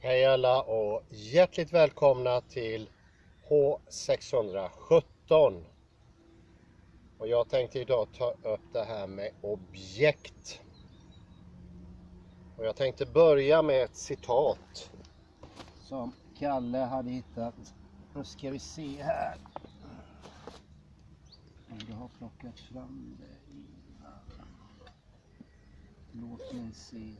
Hej alla och hjärtligt välkomna till H617. Och jag tänkte idag ta upp det här med objekt. Och jag tänkte börja med ett citat som Kalle hade hittat. Nu ska vi se här. Om du har plockat fram det innan. Låt mig se.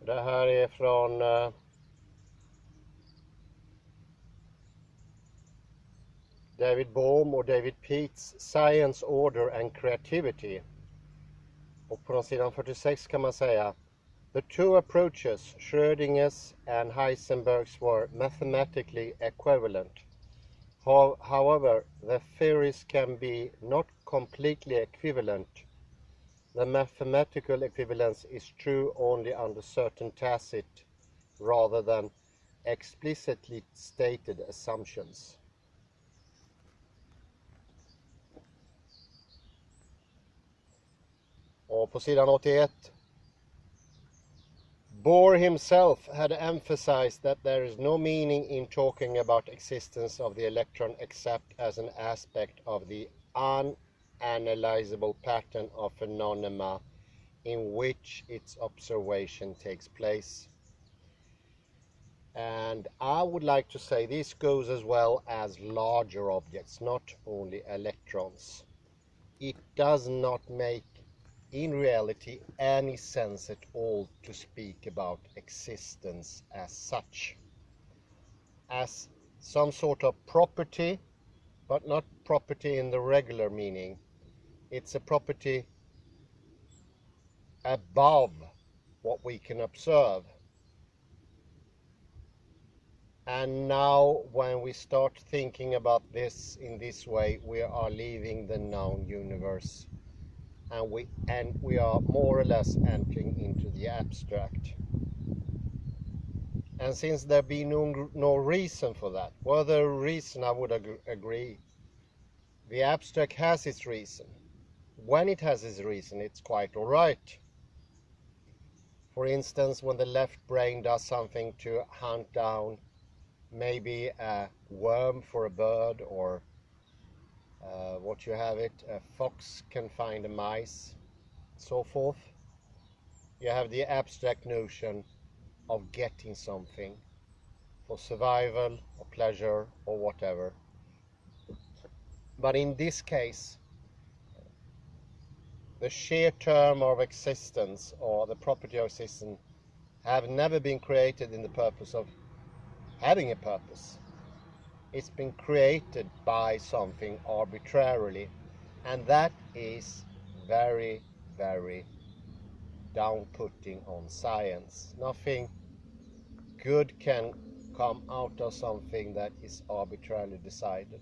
Det här är från David Bohm och David Peats Science, Order and Creativity. Och på sidan 46 kan man säga: The two approaches, Schrödinger's and Heisenberg's, were mathematically equivalent. However, the theories can be not completely equivalent. The mathematical equivalence is true only under certain tacit rather than explicitly stated assumptions. Och på sidan 81: Bohr himself had emphasized that there is no meaning in talking about existence of the electron except as an aspect of the unanalyzable pattern of phenomena in which its observation takes place. And I would like to say this goes as well as larger objects, not only electrons. It does not make in reality any sense at all to speak about existence as such, as some sort of property, but not property in the regular meaning. It's a property above what we can observe. And now when we start thinking about this in this way, we are leaving the known universe, and we are more or less entering into the abstract. And since there be no reason for that, well, the reason, I would agree, the abstract has its reason. When it has its reason, it's quite all right. For instance, when the left brain does something to hunt down maybe a worm for a bird, or what you have it, a fox can find a mice, so forth. You have the abstract notion of getting something for survival or pleasure or whatever. But in this case, the sheer term of existence or the property of existence have never been created in the purpose of having a purpose. It's been created by something arbitrarily, and that is very, very down-putting on science. Nothing good can come out of something that is arbitrarily decided.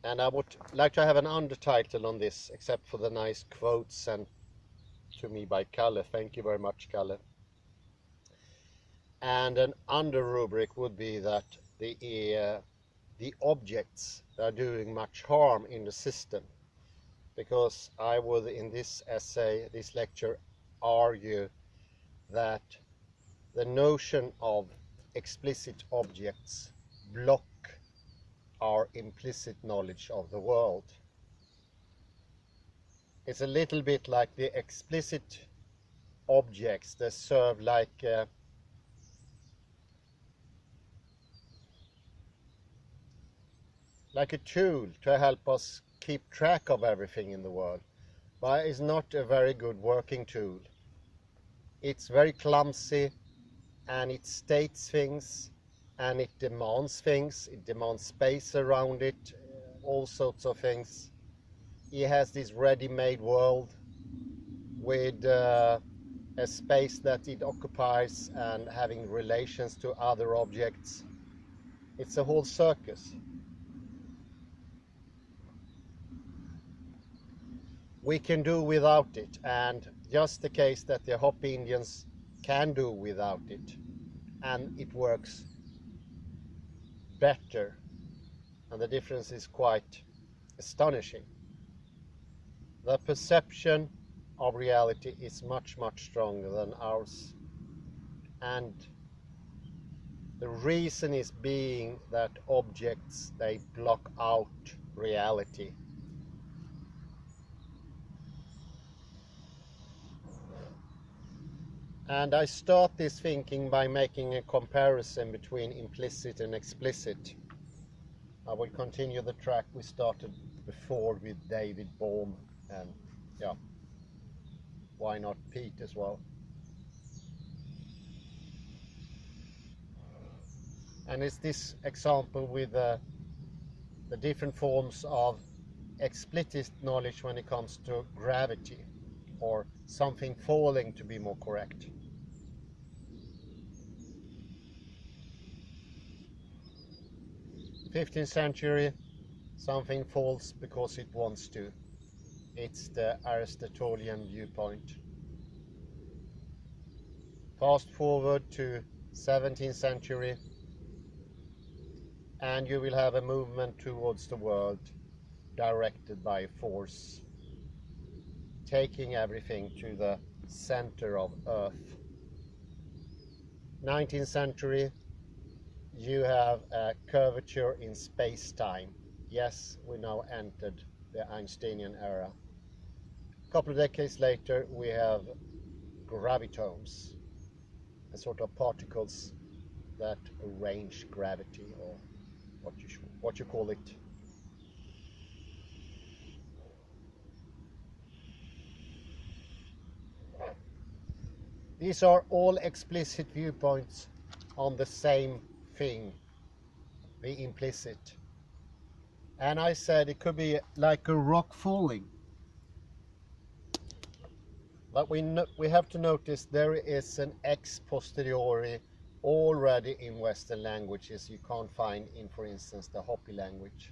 And I would like to have an undertitle on this, except for the nice quotes sent to me by Kalle. Thank you very much, Kalle. And an under rubric would be that the objects are doing much harm in the system, because I would, in this essay, this lecture, argue that the notion of explicit objects block our implicit knowledge of the world. It's a little bit like the explicit objects that serve like like a tool to help us keep track of everything in the world, but it's not a very good working tool. It's very clumsy, and it states things, and it demands things. It demands space around it, all sorts of things. It has this ready-made world with a space that it occupies and having relations to other objects. It's a whole circus. We can do without it, and just the case that the Hopi Indians can do without it, and it works better, and the difference is quite astonishing. The perception of reality is much, much stronger than ours, and the reason is being that objects, they block out reality. And I start this thinking by making a comparison between implicit and explicit. I will continue the track we started before with David Bohm, and yeah, why not Pete as well. And it's this example with the different forms of explicit knowledge when it comes to gravity, or something falling, to be more correct. 15th century, something falls because it wants to. It's the Aristotelian viewpoint. Fast forward to 17th century, and you will have a movement towards the world directed by force, taking everything to the center of Earth. 19th century, you have a curvature in space-time. Yes, we now entered the Einsteinian era. A couple of decades later, we have gravitomes, a sort of particles that arrange gravity, or what you call it. These are all explicit viewpoints on the same thing, the implicit. And I said it could be like a rock falling. But we have to notice there is an ex posteriori already in Western languages you can't find in, for instance, the Hopi language.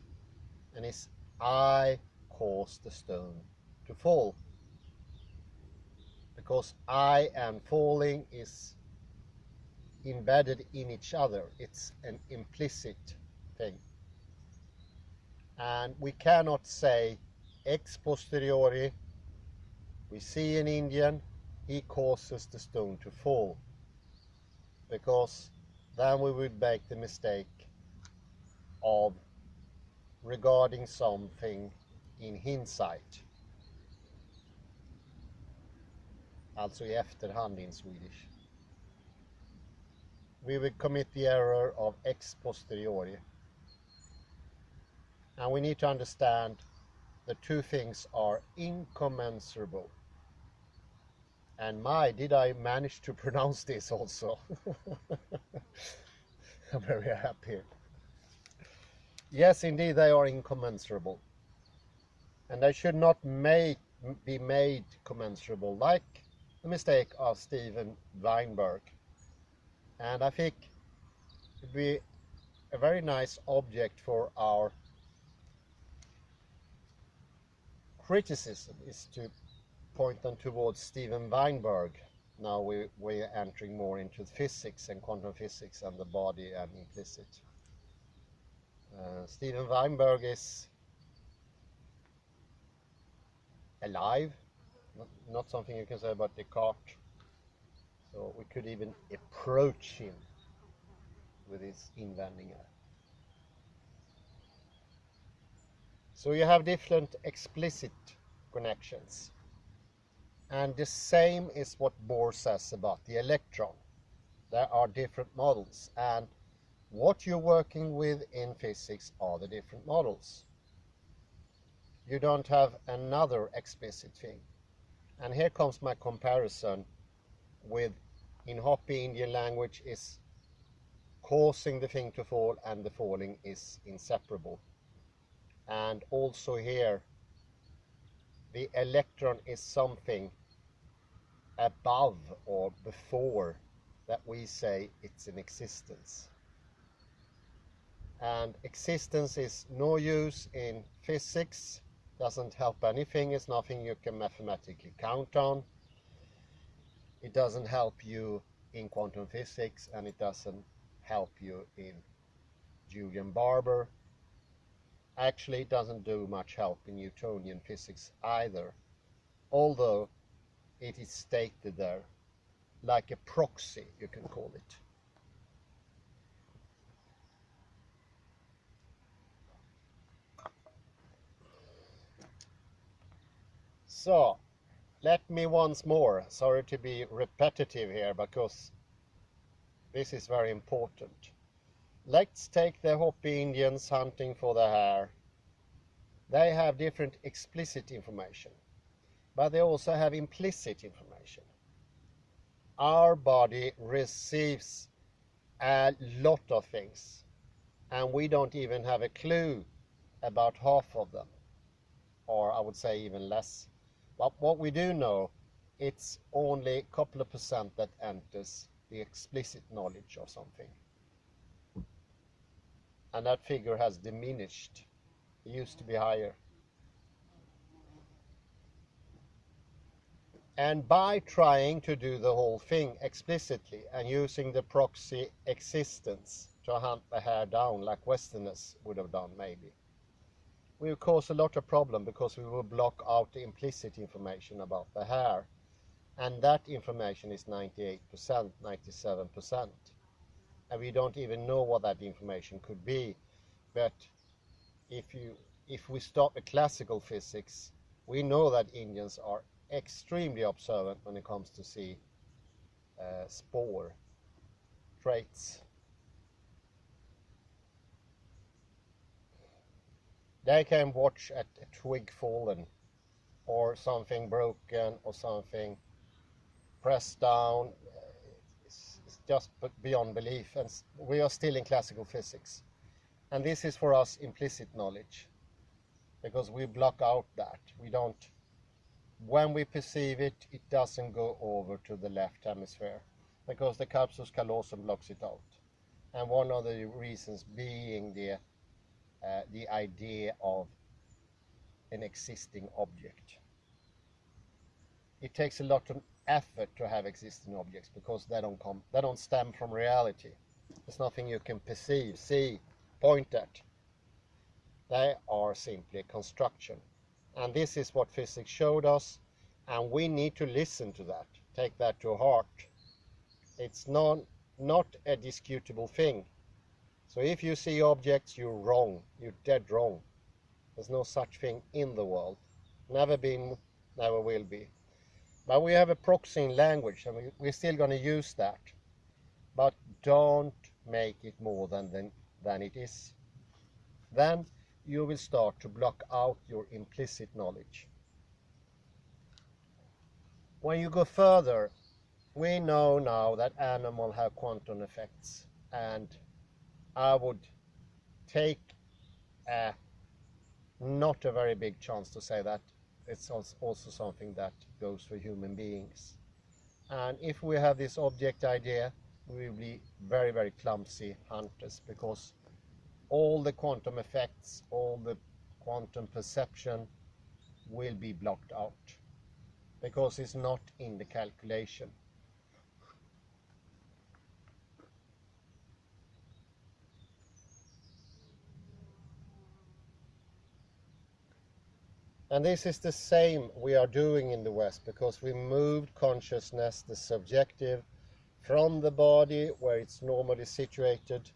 And it's I caused the stone to fall. Because I and falling is embedded in each other. It's an implicit thing. And we cannot say ex posteriori, we see an Indian, he causes the stone to fall. Because then we would make the mistake of regarding something in hindsight. Alltså i efterhand in Swedish. We would commit the error of ex posteriori. And we need to understand the two things are incommensurable. And did I manage to pronounce this also? I'm very happy. Yes, indeed, they are incommensurable. And they should not be made commensurable, like the mistake of Steven Weinberg. And I think it would be a very nice object for our criticism is to point them towards Steven Weinberg. Now we're entering more into physics and quantum physics and the body and implicit. Steven Weinberg is alive, not something you can say about Descartes. So we could even approach him with his inventing. So you have different explicit connections. And the same is what Bohr says about the electron. There are different models, and What you're working with in physics are the different models. You don't have another explicit thing. And here comes my comparison with, in Hopi Indian language, is causing the thing to fall and the falling is inseparable. And also here, the electron is something above or before that we say it's in existence. And existence is no use in physics, doesn't help anything, it's nothing you can mathematically count on. It doesn't help you in quantum physics, and it doesn't help you in Julian Barber. Actually, it doesn't do much help in Newtonian physics either, although it is stated there like a proxy, you can call it. So, let me once more, sorry to be repetitive here, because this is very important. Let's take the Hopi Indians hunting for the hare. They have different explicit information, but they also have implicit information. Our body receives a lot of things, and we don't even have a clue about half of them, or I would say even less. But what we do know, it's only a couple of % that enters the explicit knowledge of something. And that figure has diminished. It used to be higher. And by trying to do the whole thing explicitly and using the proxy existence to hunt the hare down like Westerners would have done maybe, we will cause a lot of problem, because we will block out the implicit information about the hare. And that information is 98%, 97%. And we don't even know what that information could be. But if we start with classical physics, we know that Indians are extremely observant when it comes to see spore traits. They can watch a twig fallen, or something broken, or something pressed down. It's just beyond belief, and we are still in classical physics. And this is for us implicit knowledge, because we block out that. We don't, when we perceive it, it doesn't go over to the left hemisphere, because the capsus callosum blocks it out. And one of the reasons being the idea of an existing object. It takes a lot of effort to have existing objects, because they don't stem from reality. There's nothing you can perceive, see, point at. They are simply a construction. And this is what physics showed us, and we need to listen to that, take that to heart. It's not a disputable thing. So if you see objects, you're wrong. You're dead wrong. There's no such thing in the world. Never been, never will be. But we have a proxy in language, and we're still going to use that. But don't make it more than it is. Then you will start to block out your implicit knowledge. When you go further, we know now that animals have quantum effects, and I would take not a very big chance to say that it's also something that goes for human beings. And if we have this object idea, we will be very, very clumsy hunters, because all the quantum effects, all the quantum perception will be blocked out, because it's not in the calculation. And this is the same we are doing in the West, because we moved consciousness, the subjective, from the body where it's normally situated,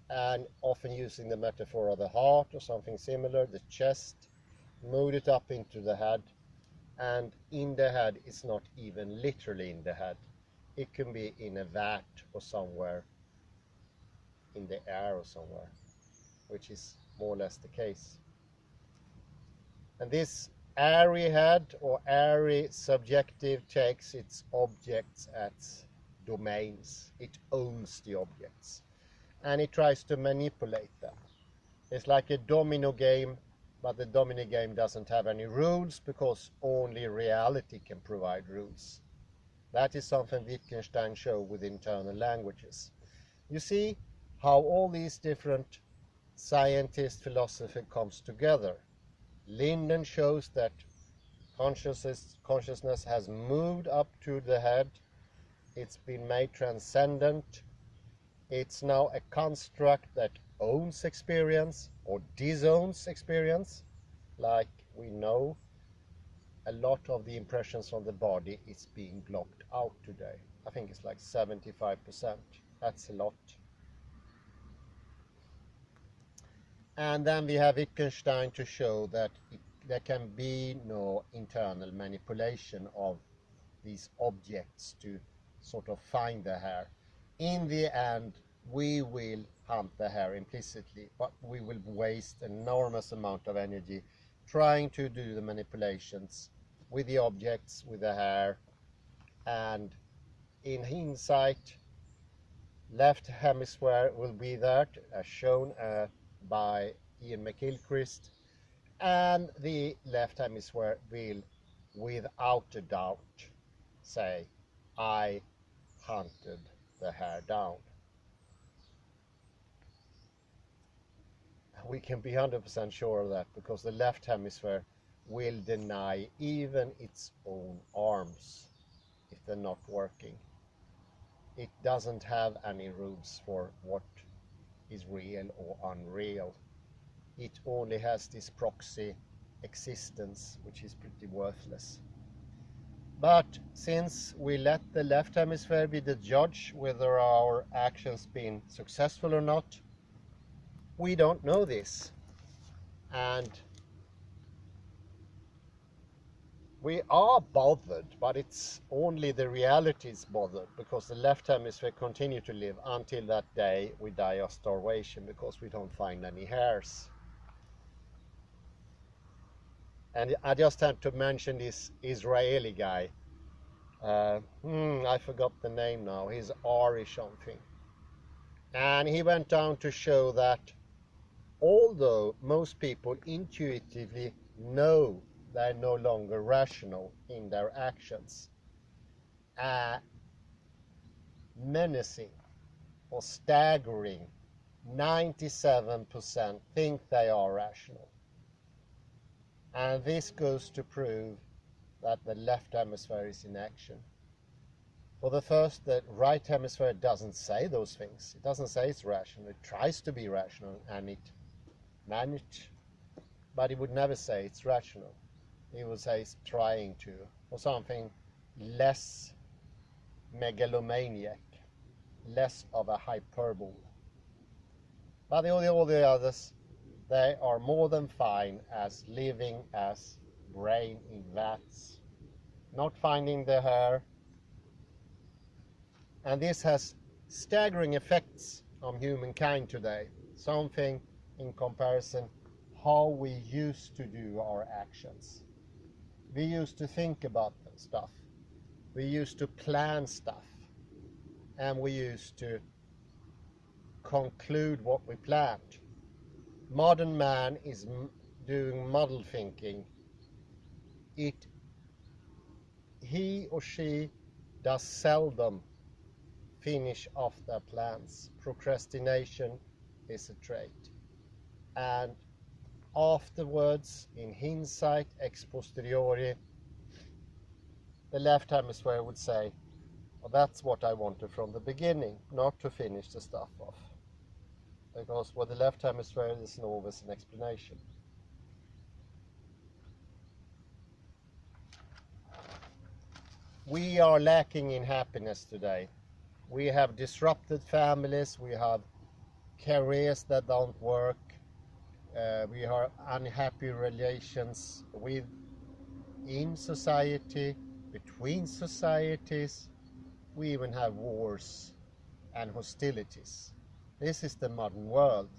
and often using the metaphor of the heart or something similar, the chest, moved it up into the head. And in the head, it's not even literally in the head. It can be in a vat or somewhere in the air or somewhere, which is more or less the case. And this airy head or airy subjective takes its objects as domains. It owns the objects and it tries to manipulate them. It's like a domino game, but the domino game doesn't have any rules because only reality can provide rules. That is something Wittgenstein showed with internal languages. You see how all these different scientist philosophy comes together. Linden shows that consciousness has moved up to the head. It's been made transcendent. It's now a construct that owns experience or disowns experience. Like we know, a lot of the impressions from the body is being blocked out today. I think it's like 75%. That's a lot. And then we have Wittgenstein to show that there can be no internal manipulation of these objects to sort of find the hair. In the end, we will hunt the hair implicitly, but we will waste an enormous amount of energy trying to do the manipulations with the objects, with the hair, and in hindsight, left hemisphere will be there, as shown by Ian McGilchrist, and the left hemisphere will, without a doubt, say, I hunted the hair down. We can be 100% sure of that because the left hemisphere will deny even its own arms if they're not working. It doesn't have any rules for what is real or unreal. It only has this proxy existence, which is pretty worthless. But since we let the left hemisphere be the judge whether our actions been successful or not, we don't know this. And we are bothered, but it's only the reality is bothered because the left hemisphere continue to live until that day we die of starvation because we don't find any hairs. And I just had to mention this Israeli guy. I forgot the name now. He's Ari something. And he went down to show that although most people intuitively know they're no longer rational in their actions, menacing or staggering 97% think they are rational. And this goes to prove that the left hemisphere is in action. For the first, the right hemisphere doesn't say those things. It doesn't say it's rational. It tries to be rational and it manages, but it would never say it's rational. It would say it's trying to, or something less megalomaniac, less of a hyperbole. But all the others, they are more than fine as living as brain in vats, not finding the hair. And this has staggering effects on humankind today. Something in comparison how we used to do our actions. We used to think about stuff. We used to plan stuff. And we used to conclude what we planned. Modern man is doing model thinking. He or she does seldom finish off their plans. Procrastination is a trait. And afterwards, in hindsight, ex posteriori, the left hemisphere would say, well, that's what I wanted from the beginning, not to finish the stuff off. Because with the left hemisphere, there's always an explanation. We are lacking in happiness today. We have disrupted families, we have careers that don't work, we have unhappy relations within society, between societies. We even have wars and hostilities. This is the modern world,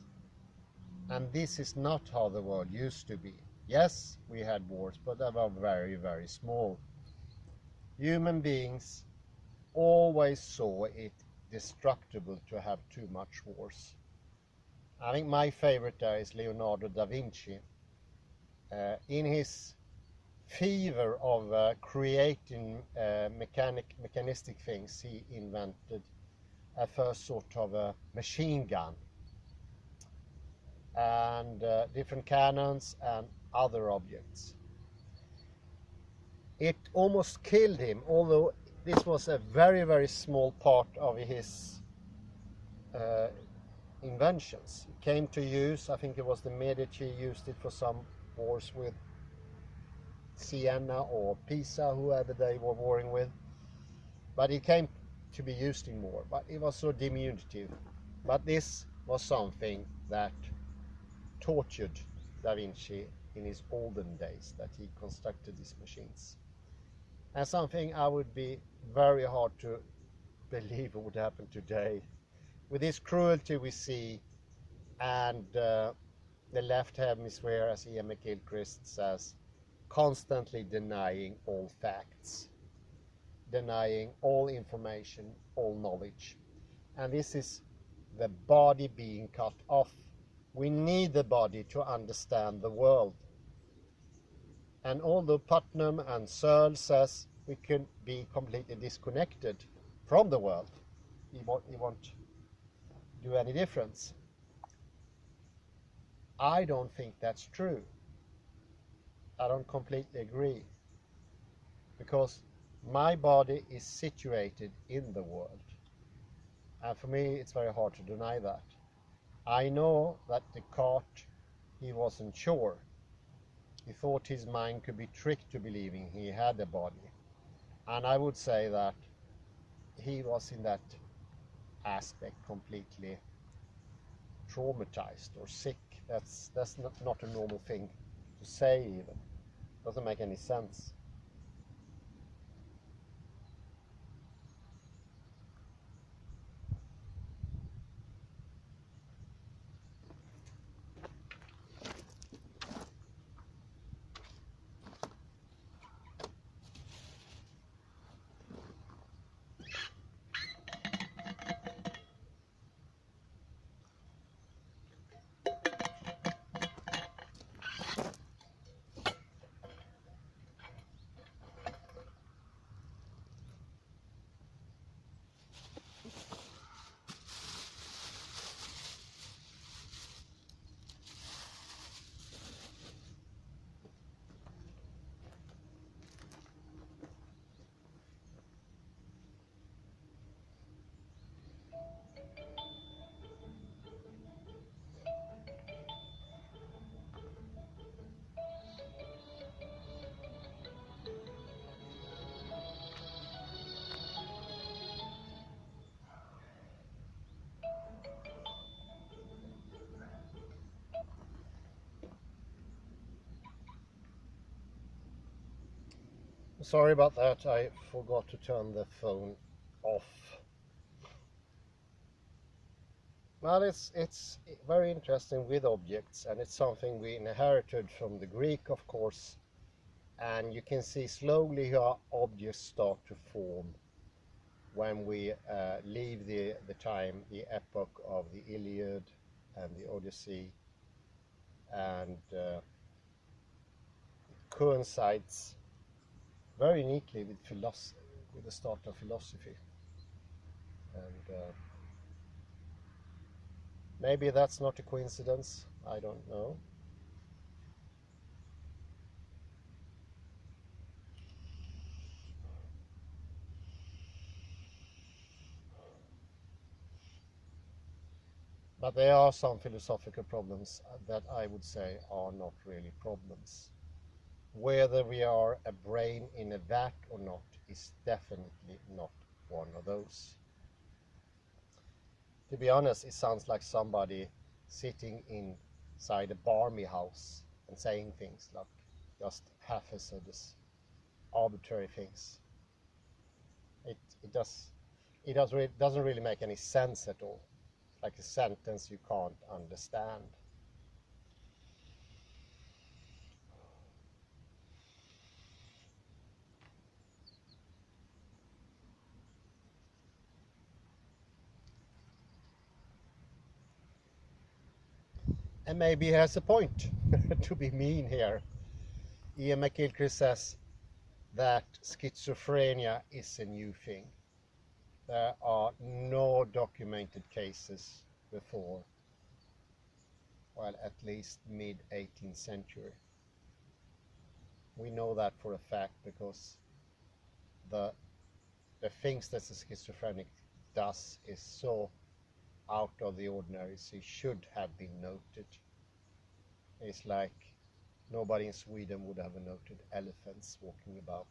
and this is not how the world used to be. Yes, we had wars, but they were very, very small. Human beings always saw it destructible to have too much wars. I think my favorite there is Leonardo da Vinci. In his fever of creating mechanistic things, he invented a first sort of a machine gun and different cannons and other objects. It almost killed him, although this was a very, very small part of his inventions. It came to use, I think it was the Medici used it for some wars with Siena or Pisa, whoever they were warring with. But it came to be used in war, but it was so diminutive. But this was something that tortured Da Vinci in his olden days, that he constructed these machines. And something I would be very hard to believe would happen today. With this cruelty we see, and the left hemisphere, as Ian McGilchrist says, constantly denying all facts, denying all information, all knowledge. And this is the body being cut off. We need the body to understand the world. And although Putnam and Searle says we can be completely disconnected from the world, it won't do any difference. I don't think that's true. I don't completely agree, because my body is situated in the world, and for me it's very hard to deny that. I know that Descartes, he wasn't sure. He thought his mind could be tricked to believing he had a body, and I would say that he was in that aspect completely traumatized or sick. That's not a normal thing to say even. Doesn't make any sense. Sorry about that, I forgot to turn the phone off. Well, it's very interesting with objects, and it's something we inherited from the Greek, of course, and you can see slowly how objects start to form when we leave the epoch of the Iliad and the Odyssey, and it coincides very neatly with with the start of philosophy. And maybe that's not a coincidence, I don't know. But there are some philosophical problems that I would say are not really problems. Whether we are a brain in a vat or not is definitely not one of those. To be honest, it sounds like somebody sitting inside a barmy house and saying things like just half-hazardous, arbitrary things. It doesn't really make any sense at all. like a sentence you can't understand. And maybe he has a point to be mean here. Ian McGilchrist says that schizophrenia is a new thing. There are no documented cases before, well, at least mid-18th century. We know that for a fact because the things that the schizophrenic does is so out of the ordinary, so it should have been noted. It's like nobody in Sweden would have noted elephants walking about.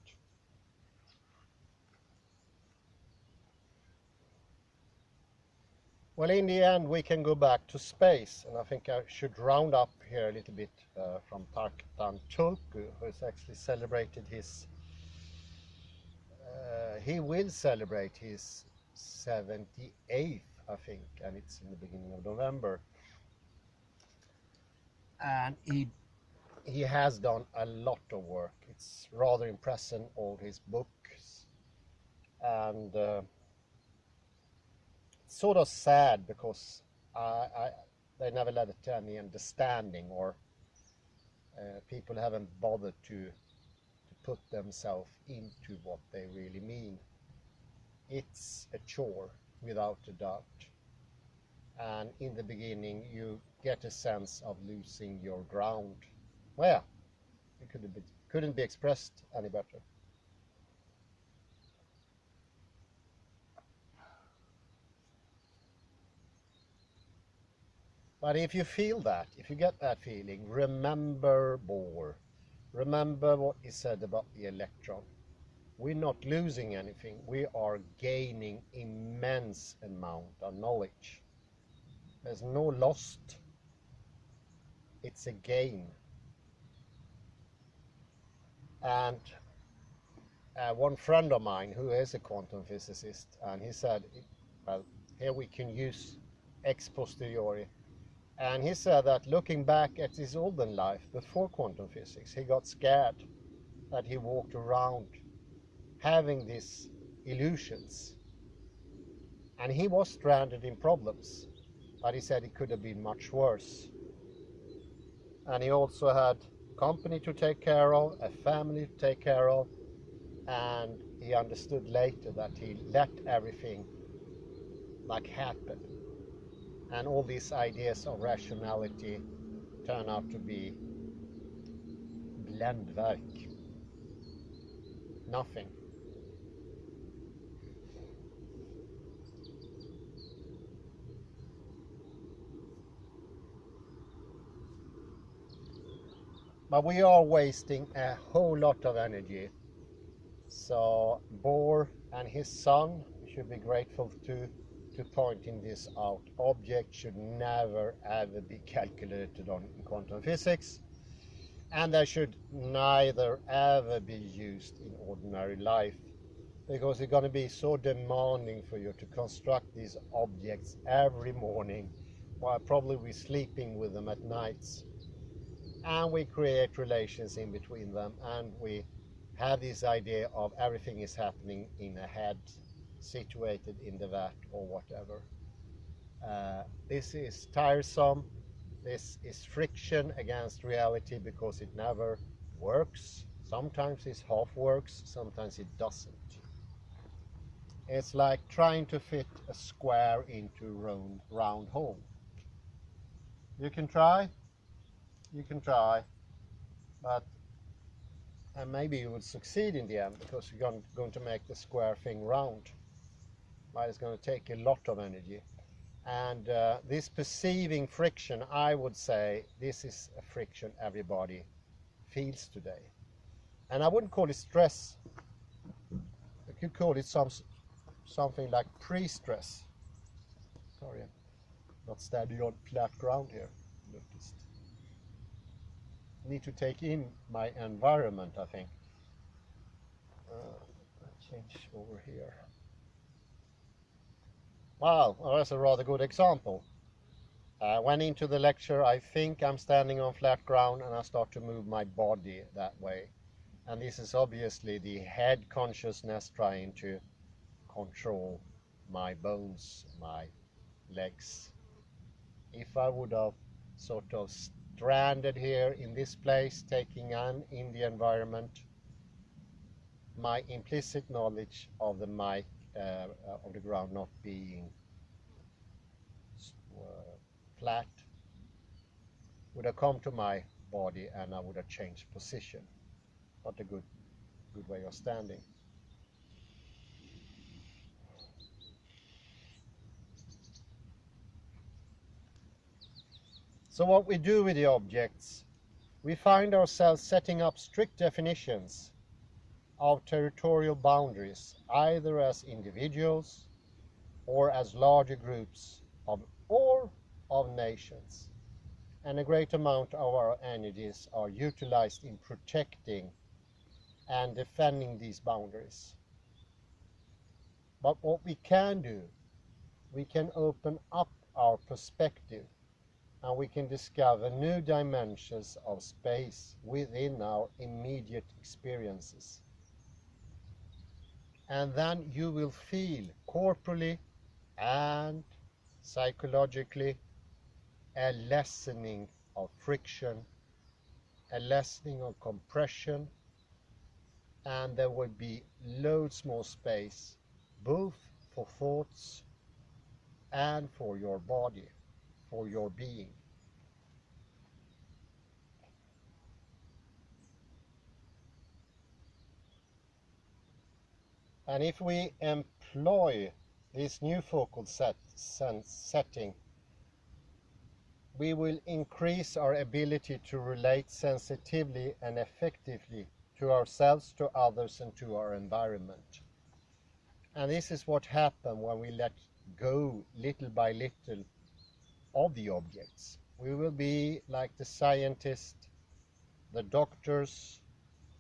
Well, in the end, we can go back to space, and I think I should round up here a little bit from Tarkan Tulku, who has actually celebrated his, he will celebrate his 78th, I think, and it's in the beginning of November. And he has done a lot of work. It's rather impressive, all his books, and sort of sad because they never led to any understanding, or people haven't bothered to put themselves into what they really mean. It's a chore, without a doubt. And in the beginning, you get a sense of losing your ground. Well, it couldn't be expressed any better. But if you feel that, if you get that feeling, remember Bohr. Remember what he said about the electron. We're not losing anything. We are gaining immense amount of knowledge. There's no lost. It's a gain. And one friend of mine who is a quantum physicist, and he said, well, here we can use ex posteriori. And he said that looking back at his olden life before quantum physics, he got scared that he walked around having these illusions. And he was stranded in problems, but he said it could have been much worse. And he also had company to take care of, a family to take care of, and he understood later that he let everything like happen. And all these ideas of rationality turn out to be bländverk. Nothing. But we are wasting a whole lot of energy. So Bohr and his son should be grateful to pointing this out. Objects should never ever be calculated on in quantum physics, and they should neither ever be used in ordinary life, because it's going to be so demanding for you to construct these objects every morning while probably we're sleeping with them at nights, and we create relations in between them, and we have this idea of everything is happening in a head situated in the vat or whatever. This is tiresome. This is friction against reality because it never works. Sometimes it half works, sometimes it doesn't. It's like trying to fit a square into a round hole. You can try, but and maybe you will succeed in the end because you're going to make the square thing round. But it's going to take a lot of energy. And this perceiving friction, I would say, this is a friction everybody feels today. And I wouldn't call it stress. I could call it something like pre-stress. Sorry, I'm not standing on flat ground here. Noticed. Need to take in my environment, I think. I'll change over here. Well, that's a rather good example. Went into the lecture, I think I'm standing on flat ground, and I start to move my body that way. And this is obviously the head consciousness trying to control my bones, my legs. If I would have sort of stranded here in this place, taking in the environment, my implicit knowledge of the mic, of the ground not being flat, would have come to my body and I would have changed position. Not a good way of standing. So what we do with the objects, we find ourselves setting up strict definitions of territorial boundaries, either as individuals or as larger groups of nations. And a great amount of our energies are utilized in protecting and defending these boundaries. But what we can do, we can open up our perspective and we can discover new dimensions of space within our immediate experiences. And then you will feel corporally and psychologically a lessening of friction, a lessening of compression, and there will be loads more space, both for thoughts and for your body, for your being. And if we employ this new focal setting, we will increase our ability to relate sensitively and effectively to ourselves, to others, and to our environment. And this is what happens when we let go little by little of the objects. We will be like the scientists, the doctors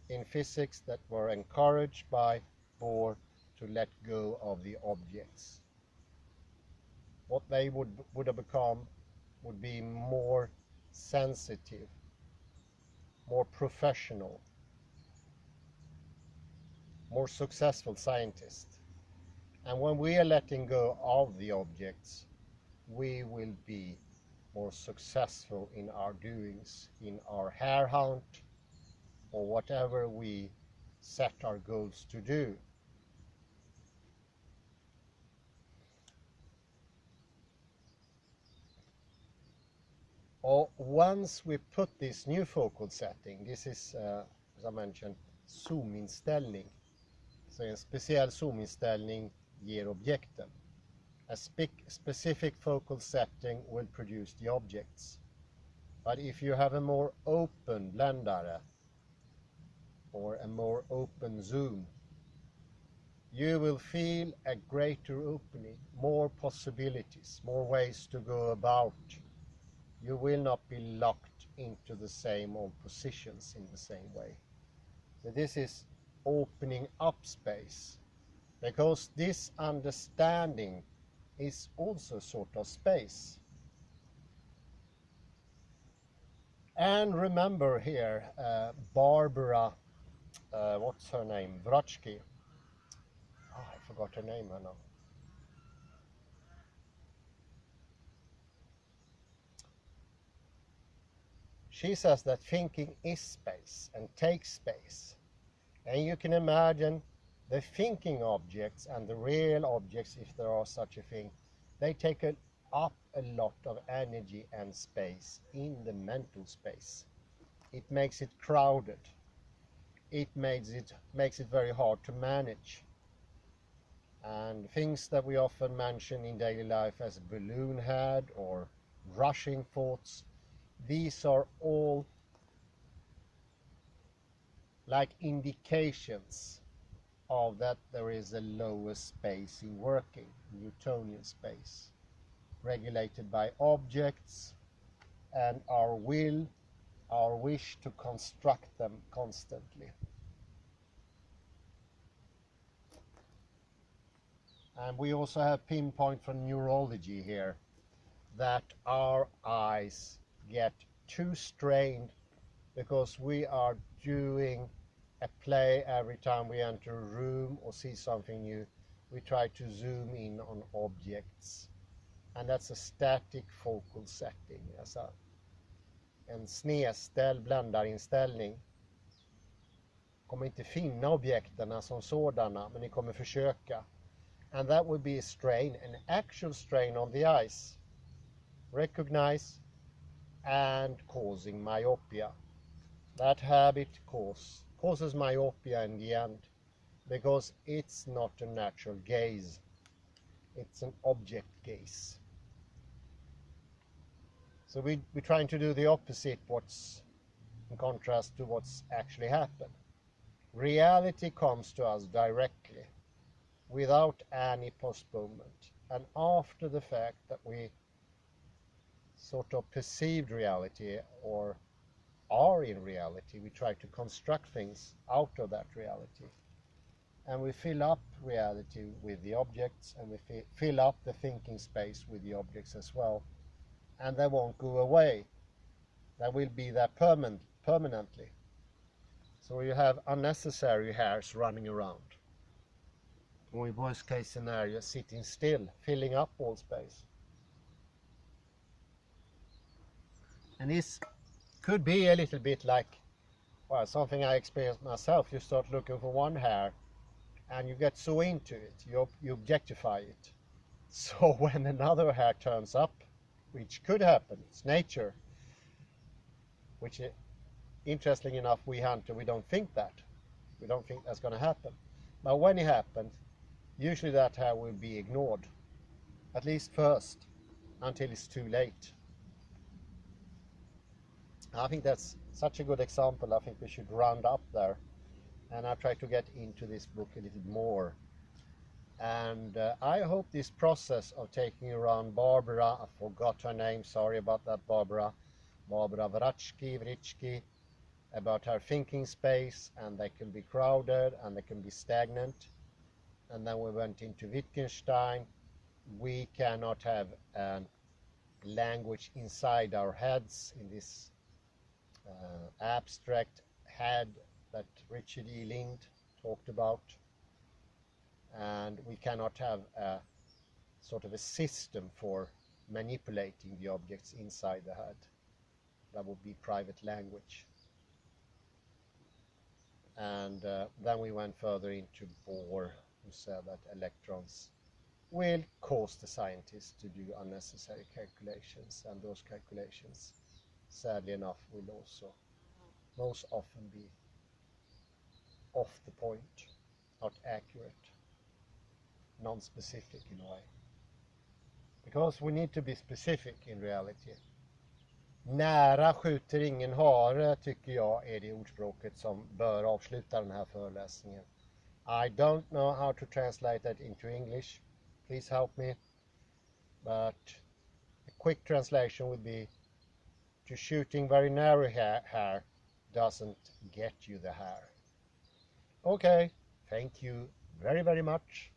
in physics that were encouraged by Bohr to let go of the objects. What they would have become would be more sensitive, more professional, more successful scientists. And when we are letting go of the objects, we will be more successful in our doings, in our hare hunt, or whatever we set our goals to do. Or once we put this new focal setting, this is, as I mentioned, zoominställning. Så en speciell zoominställning ger objekten. A specific focal setting will produce the objects. But if you have a more open bländare or a more open zoom, you will feel a greater opening, more possibilities, more ways to go about. You will not be locked into the same old positions in the same way. So this is opening up space, because this understanding is also sort of space. And remember here, Barbara, what's her name? Vratsky. Oh, I forgot her name now. She says that thinking is space and takes space. And you can imagine the thinking objects and the real objects, if there are such a thing, they take up a lot of energy and space in the mental space. It makes it crowded. It makes it very hard to manage. And things that we often mention in daily life as balloon head or rushing thoughts, these are all like indications of that there is a lower space in working, Newtonian space, regulated by objects and our will, our wish to construct them constantly. And we also have pinpoint from neurology here that our eyes get too strained because we are doing a play every time we enter a room or see something new. We try to zoom in on objects. And that's a static focal setting, alltså en snedställd bländarinställning. Kommer inte finna objekterna som sådana, men ni kommer försöka. And that would be a strain, an actual strain on the eyes. Recognize and causing myopia. That habit causes myopia in the end because it's not a natural gaze. It's an object gaze. So we're trying to do the opposite, what's in contrast to what's actually happened. Reality comes to us directly, without any postponement, and after the fact that we sort of perceived reality or are in reality, we try to construct things out of that reality. And we fill up reality with the objects, and we fill up the thinking space with the objects as well. And they won't go away. They will be there permanently. So you have unnecessary hairs running around. Or in worst case scenario, sitting still, filling up all space. And this could be a little bit like, well, something I experienced myself. You start looking for one hair and you get so into it, you objectify it. So when another hair turns up, which could happen, it's nature, which interesting enough, we hunter, we don't think that. We don't think that's going to happen. But when it happens, usually that hair will be ignored, at least first, until it's too late. I think that's such a good example. I think we should round up there. And I try to get into this book a little more. And I hope this process of taking around Barbara, I forgot her name, sorry about that, Barbara Vritsky, about her thinking space, and they can be crowded and they can be stagnant. And then we went into Wittgenstein. We cannot have a language inside our heads in this abstract head that Richard E. Lind talked about. And we cannot have a sort of a system for manipulating the objects inside the head. That would be private language. And then we went further into Bohr, who said that electrons will cause the scientists to do unnecessary calculations, and those calculations, sadly enough, will also most often be off the point, not accurate, non-specific in a way. Because we need to be specific in reality. Nära skjuter ingen hare, tycker jag är det ordspråket som bör avsluta den här föreläsningen. I don't know how to translate that into English. Please help me. But a quick translation would be, to shooting very narrow hair doesn't get you the hair. Okay, thank you very, very much.